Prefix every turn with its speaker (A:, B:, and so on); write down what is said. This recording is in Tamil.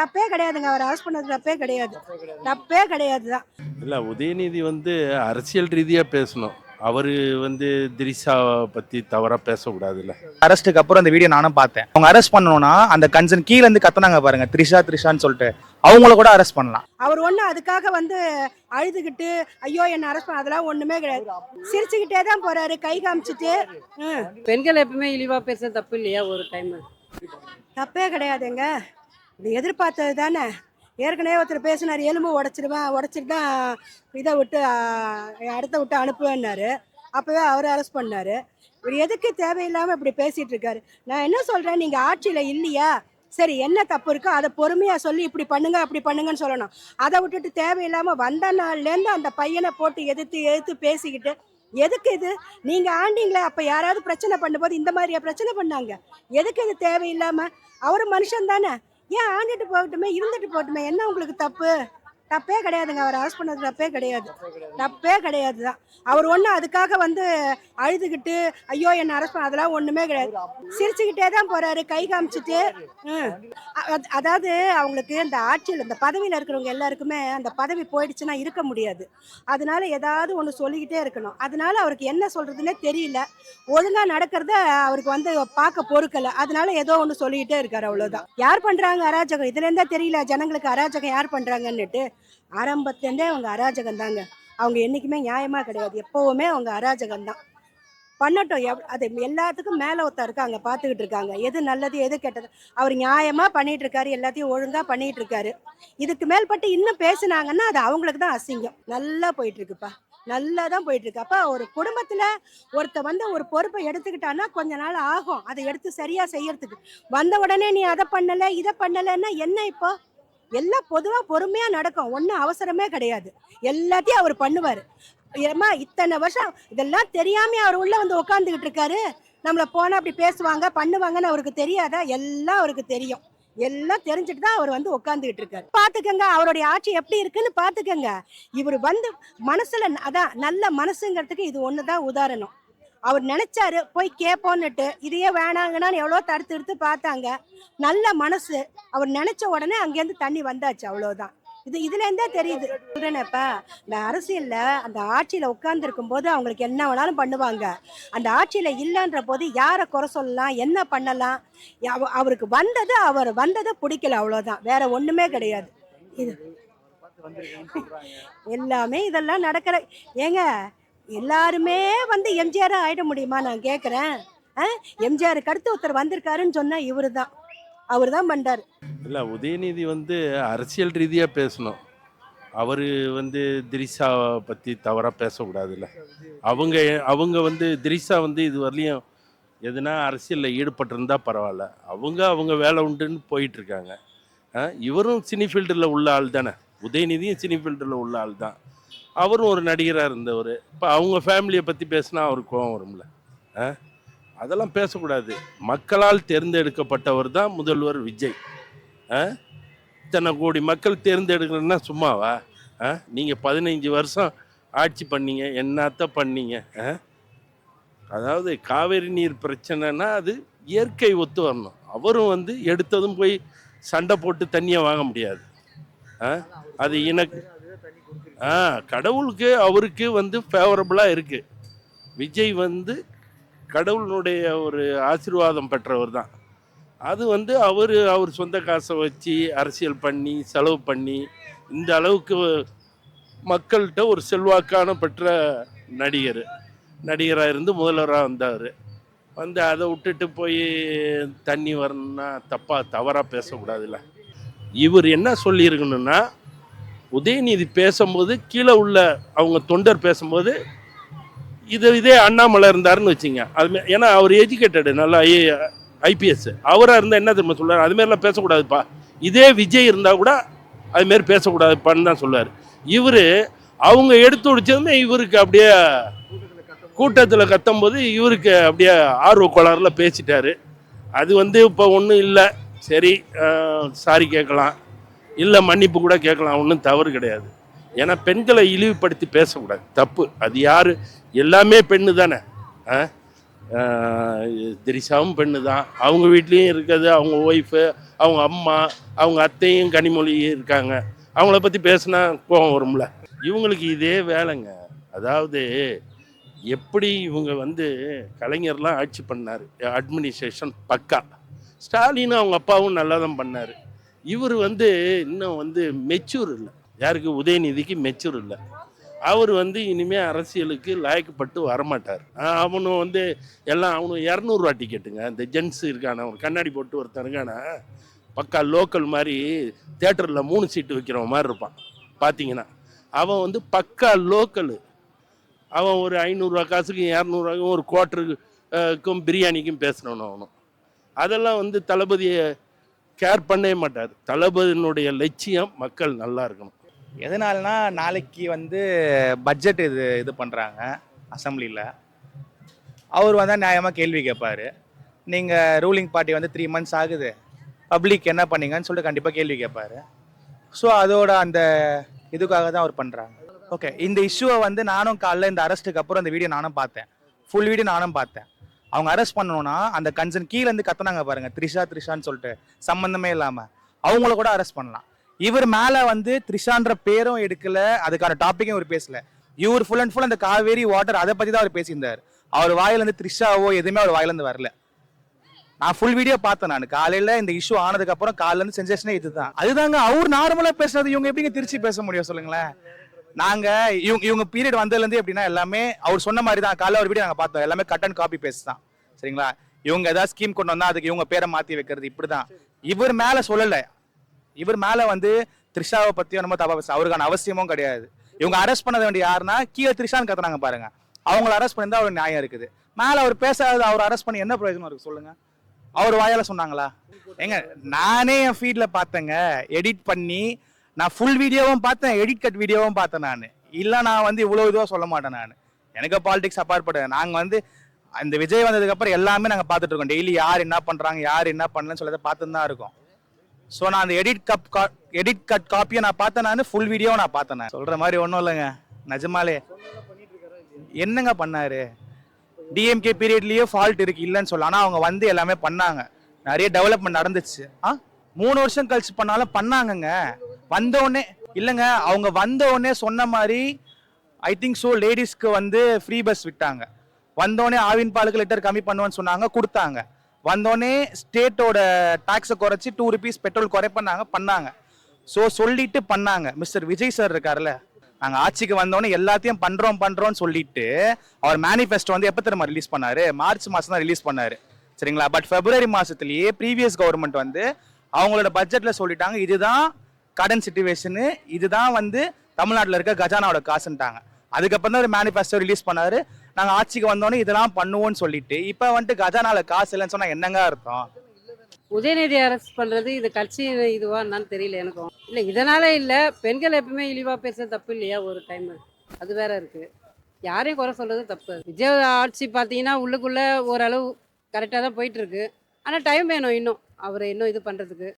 A: தப்பே கிடையாதுங்க. அவர் அரெஸ்ட் பண்ணது தப்பே கிடையாது. தப்பே கிடையாது தான்.
B: இல்லை, உதயநிதி வந்து அரசியல் ரீதியாக பேசணும். அவர் வந்து திரிஷா பற்றி தவறாக பேசக்கூடாதுல்ல.
C: அரெஸ்ட்டுக்கு அப்புறம் அந்த வீடியோ நானும் பார்த்தேன். அவங்க அரெஸ்ட் பண்ணணும்னா அந்த கன்சர்ன் கீழ இருந்து கத்துனாங்க பாருங்க, த்ரிஷா த்ரிஷான்னு சொல்லிட்டு, அவங்கள கூட அரெஸ்ட் பண்ணலாம்.
A: அவர் ஒண்ணு அதுக்காக வந்து அழுதுகிட்டு ஐயோ என்ன அரெஸ்ட் பண்ண அதெல்லாம் ஒண்ணுமே கிடையாது. சிரிச்சுக்கிட்டே தான் போறாரு, கை காமிச்சிட்டு.
D: பெண்கள் எப்பவுமே இழிவா பேச தப்பு இல்லையா? ஒரு டைம்
A: தப்பே கிடையாதுங்க. இது எதிர்பார்த்தது தானே. ஏற்கனவே ஒருத்தர் பேசினார், எலும்பு உடைச்சிட்டு தான் இதை விட்டு இடத்த விட்டு அனுப்புவேன்னாரு. அப்போவே அவர் அரெஸ்ட் பண்ணார். இவர் எதுக்கு தேவையில்லாமல் இப்படி பேசிகிட்டு இருக்காரு? நான் என்ன சொல்கிறேன், நீங்கள் ஆட்சியில் இல்லையா, சரி என்ன தப்பு இருக்கோ அதை பொறுமையாக சொல்லி இப்படி பண்ணுங்க அப்படி பண்ணுங்கன்னு சொல்லணும். அதை விட்டுட்டு தேவையில்லாமல் வந்த நாள்லேருந்து அந்த பையனை போட்டு எதிர்த்து பேசிக்கிட்டு எதுக்கு இது? நீங்கள் ஆண்டிங்களே, அப்போ யாராவது பிரச்சனை பண்ணும்போது இந்த மாதிரியா பிரச்சனை பண்ணாங்க? எதுக்கு இது தேவையில்லாமல்? அவர் மனுஷன் தானே, ஏன் ஆண்டுட்டு போகட்டுமே, இருந்துட்டு போகட்டுமே, என்ன உங்களுக்கு தப்பு? தப்பே கிடையாதுங்க. அவர் அரெஸ்ட் பண்ணது தப்பே கிடையாது. தப்பே கிடையாது தான். அவர் ஒண்ணு அதுக்காக வந்து அழுதுகிட்டு ஐயோ என்ன அரெஸ்ட் பண்ண அதெல்லாம் ஒண்ணுமே கிடையாது. சிரிச்சுக்கிட்டே தான் போறாரு, கை காமிச்சிட்டு. அதாவது அவங்களுக்கு இந்த ஆட்சியில் இந்த பதவியில் இருக்கிறவங்க எல்லாருக்குமே அந்த பதவி போயிடுச்சுன்னா இருக்க முடியாது. அதனால ஏதாவது ஒன்று சொல்லிக்கிட்டே இருக்கணும். அதனால அவருக்கு என்ன சொல்றதுன்னே தெரியல. ஒழுங்கா நடக்கிறத அவருக்கு வந்து பார்க்க பொறுக்கல. அதனால ஏதோ ஒன்று சொல்லிக்கிட்டே இருக்காரு, அவ்வளவுதான். யார் பண்றாங்க அராஜகம்? இதுல இருந்தா தெரியல ஜனங்களுக்கு அராஜகம் யார் பண்றாங்கன்னுட்டு. ஆரம்பத்துலேருந்தே அவங்க அராஜகம் தாங்க. அவங்க என்றைக்குமே நியாயமாக கிடையாது. எப்போவுமே அவங்க அராஜகம் தான். பண்ணட்டும். அது எல்லாத்துக்கும் மேலே ஒருத்தர் இருக்காங்க, பார்த்துக்கிட்டு இருக்காங்க. எது நல்லது எது கெட்டது. அவர் நியாயமாக பண்ணிகிட்டு இருக்காரு, எல்லாத்தையும் ஒழுங்காக பண்ணிகிட்டு இருக்காரு. இதுக்கு மேல்பட்டு இன்னும் பேசுனாங்கன்னா அது அவங்களுக்கு தான் அசிங்கம். நல்லா போயிட்டுருக்குப்பா, நல்லா தான் போயிட்டுருக்கு. அப்போ ஒரு குடும்பத்தில் ஒருத்த வந்து ஒரு பொறுப்பை எடுத்துக்கிட்டான்னா கொஞ்ச நாள் ஆகும் அதை எடுத்து சரியாக செய்யறதுக்கு. வந்த உடனே நீ அதை பண்ணலை இதை பண்ணலைன்னா என்ன? இப்போ எல்லாம் பொதுவாக பொறுமையாக நடக்கும், ஒன்றும் அவசரமே கிடையாது. எல்லாத்தையும் அவர் பண்ணுவார். ஏமா இத்தனை வருஷம் இதெல்லாம் தெரியாமே அவர் உள்ள வந்து உட்காந்துக்கிட்டு இருக்காரு. நம்மளை போனால் அப்படி பேசுவாங்க பண்ணுவாங்கன்னு அவருக்கு தெரியாதா? எல்லாம் அவருக்கு தெரியும். எல்லாம் தெரிஞ்சுட்டு தான் அவர் வந்து உட்காந்துக்கிட்டு இருக்காரு. பார்த்துக்கங்க அவருடைய ஆட்சி எப்படி இருக்குன்னு பார்த்துக்கங்க. இவர் வந்து மனசுல அதான் நல்ல மனசுங்கிறதுக்கு இது ஒன்று தான் உதாரணம். அவர் நினைச்சாரு போய் கேட்போன்னுட்டு, இதையே வேணாங்கன்னா எவ்வளோ தடுத்து பார்த்தாங்க. நல்ல மனசு. அவர் நினைச்ச உடனே அங்கேருந்து தண்ணி வந்தாச்சு, அவ்வளோதான். இதுல இருந்தே தெரியுது. சொல்றேனப்பா, இந்த அரசியல்ல அந்த ஆட்சியில உட்கார்ந்து இருக்கும் போது அவங்களுக்கு என்ன வேணாலும் பண்ணுவாங்க. அந்த ஆட்சியில இல்லைன்ற போது யாரை குறை சொல்லலாம், என்ன பண்ணலாம்? அவருக்கு அவர் வந்ததை பிடிக்கல, அவ்வளோதான். வேற ஒண்ணுமே கிடையாது. இது எல்லாமே இதெல்லாம் நடக்கிற ஏங்க, எல்லாருமே வந்து எம்ஜிஆர் ஆயிட முடியுமா? நான் கேட்குறேன். எம்ஜிஆருக்கு அடுத்து ஒருத்தர் வந்திருக்காருன்னு சொன்னா இவரு தான். அவர் தான் பண்றாரு.
B: இல்லை, உதயநிதி வந்து அரசியல் ரீதியாக பேசணும். அவர் வந்து திரிஷா பற்றி தவறாக பேசக்கூடாதுல்ல. அவங்க அவங்க வந்து திரிஷா வந்து இது வரலையும் எதுனா அரசியலில் ஈடுபட்டிருந்தா பரவாயில்ல. அவங்க வேலை உண்டுன்னு போயிட்டுருக்காங்க. இவரும் சினி ஃபீல்டில் உள்ள ஆள் தானே. உதயநிதியும் சினி ஃபீல்டில் உள்ள ஆள் தான். அவரும் ஒரு நடிகராக இருந்தவர். இப்போ அவங்க ஃபேமிலியை பற்றி பேசினா அவருக்கு கோவம் வரும்ல. அதெல்லாம் பேசக்கூடாது. மக்களால் தேர்ந்தெடுக்கப்பட்டவர் தான் முதல்வர் விஜய். இத்தனை கோடி மக்கள் தேர்ந்தெடுக்கணும்னா சும்மாவா? நீங்கள் 15 வருஷம் ஆட்சி பண்ணீங்க, என்னத்த பண்ணீங்க? அதாவது காவேரி நீர் பிரச்சனைனா அது இயற்கை ஒத்து வரணும். அவரும் வந்து எடுத்ததும் போய் சண்டை போட்டு தண்ணியை வாங்க முடியாது. அது கடவுளுக்கு அவருக்கு வந்து ஃபேவரபுளாக இருக்குது. விஜய் வந்து கடவுளுடைய ஒரு ஆசீர்வாதம் பெற்றவர் தான். அது வந்து அவர் சொந்த காசை வச்சு அரசியல் பண்ணி செலவு பண்ணி இந்த அளவுக்கு மக்கள்கிட்ட ஒரு செல்வாக்கான பெற்ற நடிகராக இருந்து முதல்வராக வந்தார். வந்து அதை விட்டுட்டு போய் தண்ணி வரணும்னா தவறாக பேசக்கூடாதுல்ல. இவர் என்ன சொல்லியிருக்கணும்னா, உதயநிதி பேசும்போது கீழே உள்ள அவங்க தொண்டர் பேசும்போது இதே அண்ணாமலை இருந்தாருன்னு வச்சுங்க. அது ஏன்னா அவர் எஜுகேட்டடு, நல்லா ஐபிஎஸ். அவராக இருந்தால் என்ன திரும்ப சொல்லுவார், அதுமாரிலாம் பேசக்கூடாதுப்பா. இதே விஜய் இருந்தால் கூட அதுமாரி பேசக்கூடாதுப்பான்னு தான் சொல்லுவார். இவர் அவங்க எடுத்து முடிச்சதுமே இவருக்கு அப்படியே கூட்டத்தில் கத்தும்போது இவருக்கு அப்படியே ஆர்வ கோளாறுல பேசிட்டாரு. அது வந்து இப்போ ஒன்றும் இல்லை, சரி சாரி கேட்கலாம், இல்லை மன்னிப்பு கூட கேட்கலாம், ஒன்றும் தவறு கிடையாது. ஏன்னா பெண்களை இழிவுபடுத்தி பேசக்கூடாது, தப்பு. அது யார்? எல்லாமே பெண்ணு தானே. திரிஷாவும் பெண்ணு தான், அவங்க வீட்லேயும் இருக்கிறது அவங்க ஒய்ஃபு, அவங்க அம்மா, அவங்க அத்தையும் கனிமொழி இருக்காங்க. அவங்கள பற்றி பேசுனா கோவம் வரும்ல. இவங்களுக்கு இதே வேலைங்க. அதாவது எப்படி இவங்க வந்து கலைஞர்லாம் ஆட்சி பண்ணார், அட்மினிஸ்ட்ரேஷன் பக்கா. ஸ்டாலின் அவங்க அப்பாவும் நல்லா தான் பண்ணார். இவர் வந்து இன்னும் வந்து மெச்சூர் இல்லை. யாருக்கு? உதயநிதிக்கு மெச்சூர் இல்லை. அவர் வந்து இனிமேல் அரசியலுக்கு லாயக்கப்பட்டு வரமாட்டார். அவனும் வந்து எல்லாம் அவனும் 200 டிக்கெட்டுங்க. இந்த ஜென்ஸ் இருக்கான ஒரு கண்ணாடி போட்டு ஒருத்தன் இருக்கானா, பக்கா லோக்கல் மாதிரி தேட்டரில் 3 சீட்டு வைக்கிறவன் மாதிரி இருப்பான் பார்த்தீங்கன்னா. அவன் வந்து பக்கா லோக்கலு. அவன் ஒரு 500 காசுக்கும் 200 ஒரு குவார்ட்டருக்கும் பிரியாணிக்கும் பேசணும். அவனும் அதெல்லாம் வந்து தளபதியை கேர் பண்ணவே மாட்டார். தளபதியினுடைய லட்சியம் மக்கள் நல்லா இருக்கணும்.
C: எதனாலனா நாளைக்கு வந்து பட்ஜெட் இது பண்ணுறாங்க அசம்பிளியில். அவர் வந்தால் நியாயமாக கேள்வி கேட்பார். நீங்கள் ரூலிங் பார்ட்டி வந்து 3 months ஆகுது, பப்ளிக் என்ன பண்ணீங்கன்னு சொல்லிட்டு கண்டிப்பாக கேள்வி கேட்பார். ஸோ அதோட அந்த இதுக்காக தான் அவர் பண்ணுறாங்க. ஓகே, இந்த இஷ்யூவை வந்து நானும் காலைல இந்த அரெஸ்ட்டுக்கு அப்புறம் இந்த வீடியோ நானும் பார்த்தேன், ஃபுல் வீடியோ நானும் பார்த்தேன். அவங்க அரெஸ்ட் பண்ணணும்னா அந்த கன்சர்ன் கீழேருந்து கத்துனாங்க பாருங்க, த்ரிஷான்னு சொல்லிட்டு சம்மந்தமே இல்லாமல், அவங்கள கூட அரெஸ்ட் பண்ணலாம். இவர் மேலே வந்து த்ரிஷான்ற பேரும் எடுக்கல, அதுக்கான டாப்பிக்கும் இவர் பேசல. இவர் ஃபுல் அண்ட் ஃபுல் அந்த காவேரி வாட்டர் அதை பற்றி தான் அவர் பேசியிருந்தார். அவர் வாயிலேருந்து த்ரிஷாவோ எதுவுமே அவர் வாயிலேருந்து வரல. நான் ஃபுல் வீடியோ பார்த்தேன். நான் காலையில் இந்த இஷ்யூ ஆனதுக்கு அப்புறம் காலையிலேருந்து சென்சேஷனே இதுதான். அதுதாங்க அவர் நார்மலாக பேசுறது, இவங்க எப்படிங்க திருச்சி பேச முடியும் சொல்லுங்களேன். நாங்கள் இவங்க பீரியட் வந்ததுலேருந்து எப்படின்னா எல்லாமே அவர் சொன்ன மாதிரி தான். காலையில் ஒரு வீடியோ நாங்கள் பார்த்தோம், எல்லாமே கட் அண்ட் காப்பி பேஸ் தான். சரிங்களா? இவங்க ஏதாவது ஸ்கீம் கொண்டு வந்தால் அதுக்கு இவங்க பேரை மாற்றி வைக்கிறது இப்படி தான். இவர் மேலே சொல்லலை, இவர் மேலே வந்து த்ரிஷாவை பற்றியும் நம்ம தப்பா பேச அவருக்கான அவசியமும் கிடையாது. இவங்க அரெஸ்ட் பண்ண வேண்டிய யாருன்னா கீழே த்ரிஷான்னு கத்துனாங்க பாருங்க, அவங்கள அரெஸ்ட் பண்ணியிருந்தா அவர் நியாயம் இருக்குது. மேலே அவர் பேசாத அவர் அரெஸ்ட் பண்ணி என்ன பிரயோஜனம் இருக்கு சொல்லுங்க? அவர் வாயால சொன்னாங்களா? எங்க நானே என் ஃபீட்ல பார்த்தேங்க, எடிட் பண்ணி நான் ஃபுல் வீடியோவும் பார்த்தேன், எடிட் கட் வீடியோவும் பார்த்தேன். நான் இல்லை நான் வந்து இவ்வளோ இதுவாக சொல்ல மாட்டேன். நான் எனக்கு பாலிடிக்ஸ் அப்பாற்பட்டேன். நாங்கள் வந்து அந்த விஜய் வந்ததுக்கு அப்புறம் எல்லாமே நாங்கள் பார்த்துட்டு இருக்கோம். டெய்லி யார் என்ன பண்ணுறாங்க, யார் என்ன பண்ணலன்னு சொல்லதை பார்த்துன்னு தான் இருக்கோம். ஸோ நான் அந்த எடிட் கட் காப்பியை நான் பார்த்தேன், நான் ஃபுல் வீடியோவை நான் பார்த்தேன். நான் சொல்கிற மாதிரி ஒன்றும் இல்லைங்க, நிஜமாலே. என்னங்க பண்ணாரு? டிஎம்கே பீரியட்லேயே ஃபால்ட் இருக்கு இல்லைன்னு சொல்ல, ஆனால் அவங்க வந்து எல்லாமே பண்ணாங்க, நிறைய டெவலப்மெண்ட் நடந்துச்சு. 3 வருஷம் கழிச்சு பண்ணாலும் பண்ணாங்கங்க. வந்தோடனே இல்லைங்க, அவங்க வந்தோடனே சொன்ன மாதிரி ஐ திங்க் ஸோ லேடிஸ்க்கு வந்து ஃப்ரீ பஸ் விட்டாங்க. வந்தோடனே ஆவின் பாலுக்கு லிட்டர் கம்மி பண்ணுவேன்னு சொன்னாங்க, கொடுத்தாங்க. வந்தோடனே ஸ்டேட்டோட டாக்ஸை குறைச்சி 2 rupees பெட்ரோல் பண்ணாங்க. ஸோ சொல்லிட்டு பண்ணாங்க. மிஸ்டர் விஜய் சார் இருக்காருல்ல, நாங்கள் ஆட்சிக்கு வந்தோடனே எல்லாத்தையும் பண்றோம்னு சொல்லிட்டு அவர் மேனிஃபெஸ்டோ வந்து எப்போ தெரியுமா ரிலீஸ் பண்ணாரு? மார்ச் மாதம் தான் ரிலீஸ் பண்ணாரு. சரிங்களா? பட் பிப்ரவரி மாதத்துலேயே ப்ரீவியஸ் கவர்மெண்ட் வந்து அவங்களோட பட்ஜெட்டில் சொல்லிட்டாங்க, இதுதான் கடன் சிச்சுவேஷனு, இதுதான் வந்து தமிழ்நாட்டில் இருக்க கஜானாவோட காசுன்ட்டாங்க. அதுக்கப்புறம் தான் ஒரு மேனிஃபெஸ்டோ ரிலீஸ் பண்ணாரு. நாங்கள் ஆட்சிக்கு வந்தோடனே இதெல்லாம் பண்ணுவோம்னு சொல்லிட்டு இப்போ வந்துட்டு கஜானால காசு இல்லைன்னு சொன்னால் என்னங்க அர்த்தம்?
D: உதயநிதி அரெஸ்ட் பண்றது இது கட்சி இதுவா என்னன்னு தெரியல எனக்கும். இல்லை இதனால இல்லை, பெண்கள் எப்பவுமே இழிவா பேசுறது தப்பு இல்லையா ஒரு டைம்? அது வேற இருக்கு, யாரையும் குறை சொல்றது தப்பு. விஜய் ஆட்சி பார்த்தீங்கன்னா உள்ளுக்குள்ள ஓரளவு கரெக்டாக தான் போயிட்டு இருக்கு. ஆனால் டைம் வேணும் இன்னும் அவர் இன்னும் இது பண்றதுக்கு.